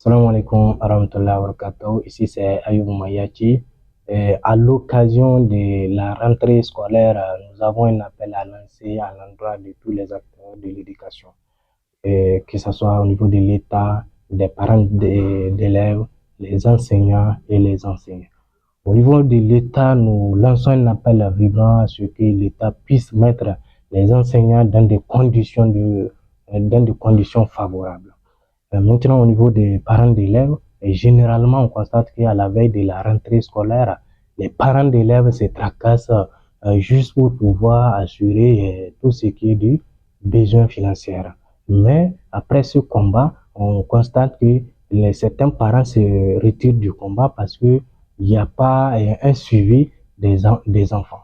Salam alaikum warahmatullahi wabarakatuh. Ici c'est Ayoub Mayati. À l'occasion de la rentrée scolaire, nous avons un appel à lancer à l'endroit de tous les acteurs de l'éducation, que ce soit au niveau de l'État, des parents d'élèves, les enseignants et les enseignants. Au niveau de l'État, nous lançons un appel vibrant à ce que l'État puisse mettre les enseignants dans des conditions favorables. Maintenant, au niveau des parents d'élèves, généralement, on constate qu'à la veille de la rentrée scolaire, les parents d'élèves se tracassent juste pour pouvoir assurer tout ce qui est du besoin financier. Mais après ce combat, on constate que certains parents se retirent du combat parce qu'il n'y a pas un suivi des enfants.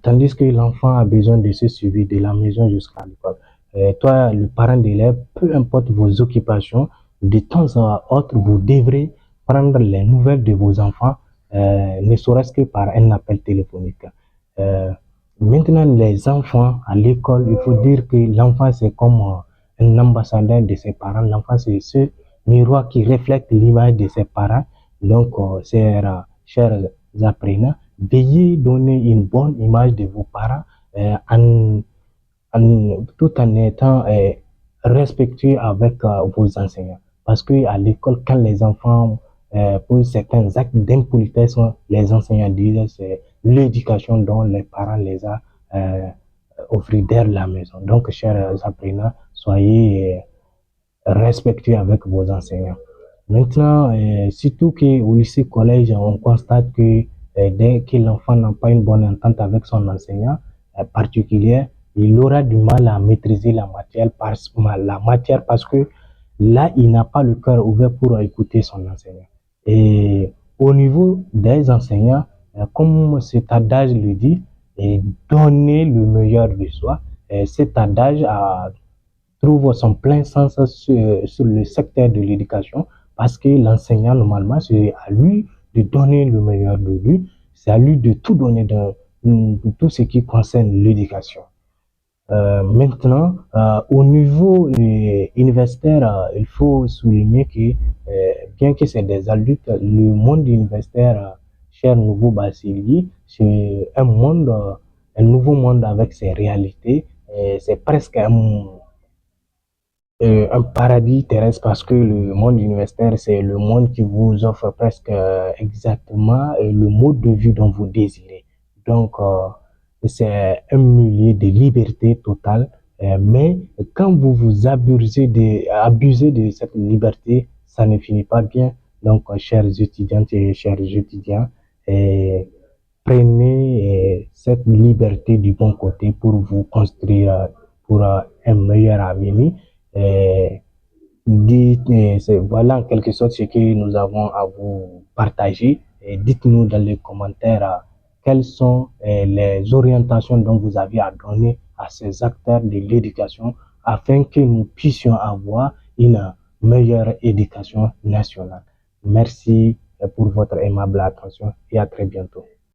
Tandis que l'enfant a besoin de ce suivi de la maison jusqu'à l'école. Toi, le parent d'élève, peu importe vos occupations, de temps à autre, vous devrez prendre les nouvelles de vos enfants, ne serait-ce que par un appel téléphonique. Euh, Maintenant, les enfants à l'école, il faut dire que l'enfant, c'est comme un ambassadeur de ses parents. L'enfant, c'est ce miroir qui reflète l'image de ses parents. Donc, chers apprenants, veuillez donner une bonne image de vos parents tout en étant respectueux avec vos enseignants. Parce qu'à l'école, quand les enfants posent certains actes d'impolitesse, les enseignants disent c'est l'éducation dont les parents les a offris dès la maison. Donc, chers apprenants, soyez respectueux avec vos enseignants. Maintenant, surtout qu'au lycée collège, on constate que dès que l'enfant n'a pas une bonne entente avec son enseignant particulier, il aura du mal à maîtriser la matière parce que là, il n'a pas le cœur ouvert pour écouter son enseignant. Et au niveau des enseignants, comme cet adage le dit, donner le meilleur de soi. Cet adage trouve son plein sens sur le secteur de l'éducation parce que l'enseignant, normalement, c'est à lui de donner le meilleur de lui, c'est à lui de tout donner de tout ce qui concerne l'éducation. Maintenant, au niveau universitaire, il faut souligner que bien que c'est des adultes, le monde universitaire, cher nouveau bachelier, c'est un nouveau monde avec ses réalités. C'est presque un paradis terrestre parce que le monde universitaire, c'est le monde qui vous offre presque exactement le mode de vie dont vous désirez. Donc, c'est un milieu de liberté totale, mais quand vous abusez de cette liberté, ça ne finit pas bien. Donc, chers étudiantes et chers étudiants, prenez cette liberté du bon côté pour vous construire pour un meilleur avenir. Voilà en quelque sorte ce que nous avons à vous partager. Dites-nous dans les commentaires quelles sont les orientations dont vous avez à donner à ces acteurs de l'éducation afin que nous puissions avoir une meilleure éducation nationale. Merci pour votre aimable attention et à très bientôt.